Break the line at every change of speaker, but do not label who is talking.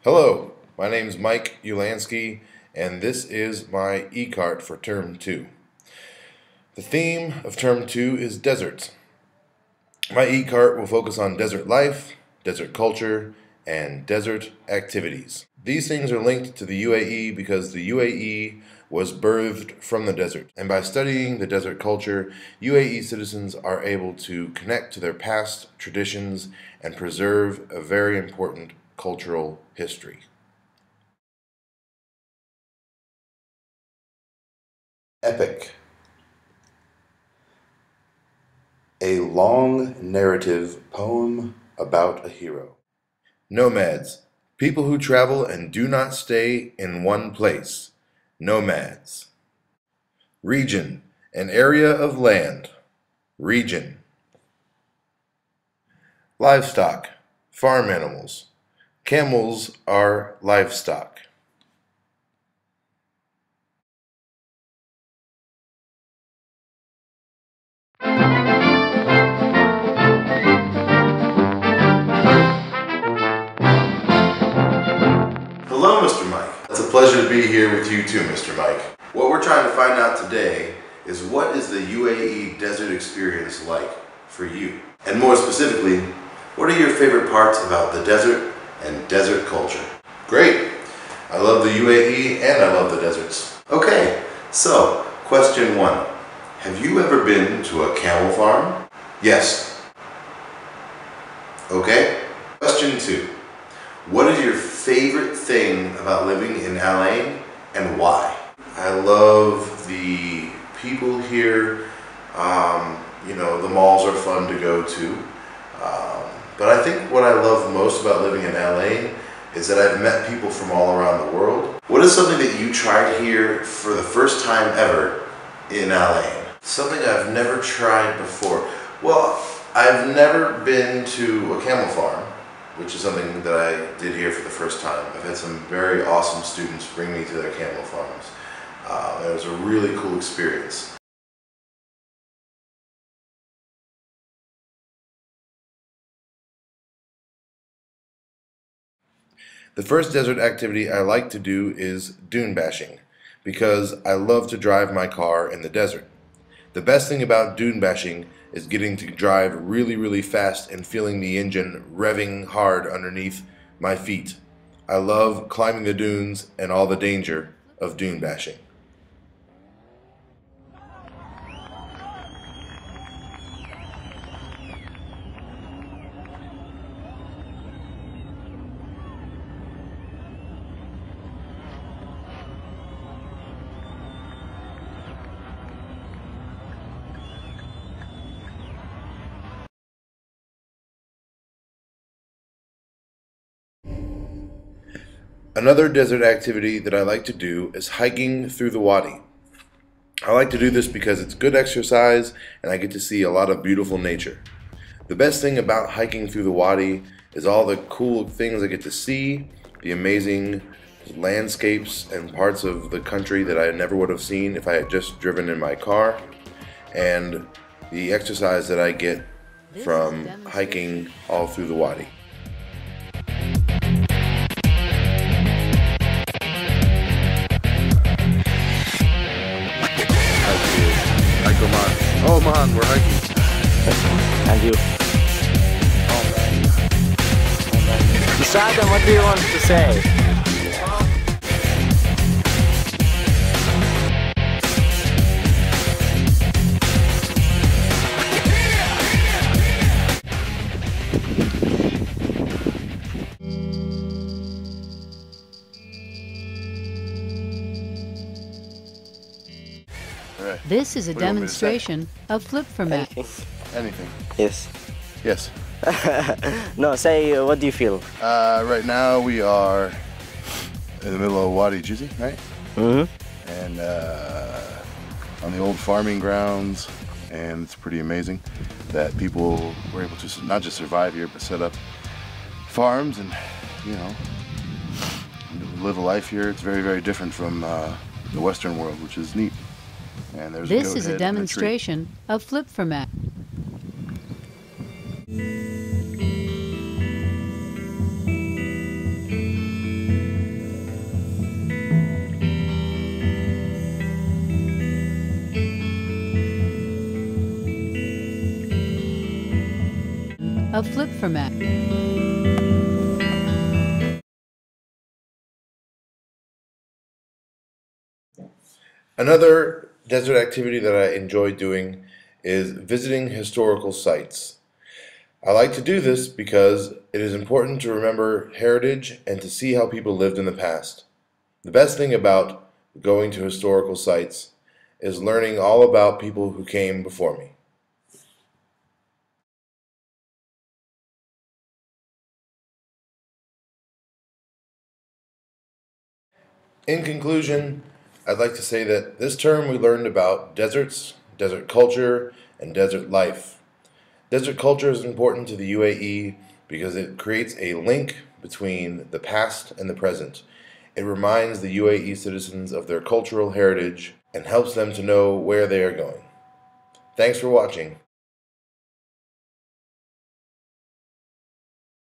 Hello, my name is Mike Ulansky, and this is my Ecart for Term 2. The theme of Term 2 is deserts. My Ecart will focus on desert life, desert culture, and desert activities. These things are linked to the UAE because the UAE was birthed from the desert, and by studying the desert culture, UAE citizens are able to connect to their past traditions and preserve a very important cultural history. Epic. A long narrative poem about a hero. Nomads. People who travel and do not stay in one place. Nomads. Region. An area of land. Region. Livestock. Farm animals. Camels are livestock. Hello, Mr. Mike. It's a pleasure to be here with you too, Mr. Mike. What we're trying to find out today is what is the UAE desert experience like for you? And more specifically, what are your favorite parts about the desert and desert culture? Great. I love the UAE and I love the deserts. Okay, so question 1. Have you ever been to a camel farm? Yes. Okay. Question 2. What is your favorite thing about living in LA and why? I love the people here. The malls are fun to go to. But I think what I love most about living in LA is that I've met people from all around the world. What is something that you tried here for the first time ever in LA? Something I've never tried before. Well, I've never been to a camel farm, which is something that I did here for the first time. I've had some very awesome students bring me to their camel farms. It was a really cool experience. The first desert activity I like to do is dune bashing, because I love to drive my car in the desert. The best thing about dune bashing is getting to drive really, really fast and feeling the engine revving hard underneath my feet. I love climbing the dunes and all the danger of dune bashing. Another desert activity that I like to do is hiking through the wadi. I like to do this because it's good exercise and I get to see a lot of beautiful nature. The best thing about hiking through the wadi is all the cool things I get to see, the amazing landscapes and parts of the country that I never would have seen if I had just driven in my car, and the exercise that I get from hiking all through the wadi. Oh man, we're hiking.
And you? Adam, what do you want to say?
This is a demonstration of flip format.
Anything.
Yes.
Yes.
No, say what do you feel?
Right now we are in the middle of Wadi Jizi, right?
Mm-hmm.
And on the old farming grounds, and it's pretty amazing that people were able to not just survive here, but set up farms and, live a life here. It's very, very different from the Western world, which is neat. And there's
This is a demonstration of flip format. of flip format.
Another desert activity that I enjoy doing is visiting historical sites. I like to do this because it is important to remember heritage and to see how people lived in the past. The best thing about going to historical sites is learning all about people who came before me. In conclusion, I'd like to say that this term we learned about deserts, desert culture, and desert life. Desert culture is important to the UAE because it creates a link between the past and the present. It reminds the UAE citizens of their cultural heritage and helps them to know where they are going. Thanks for watching.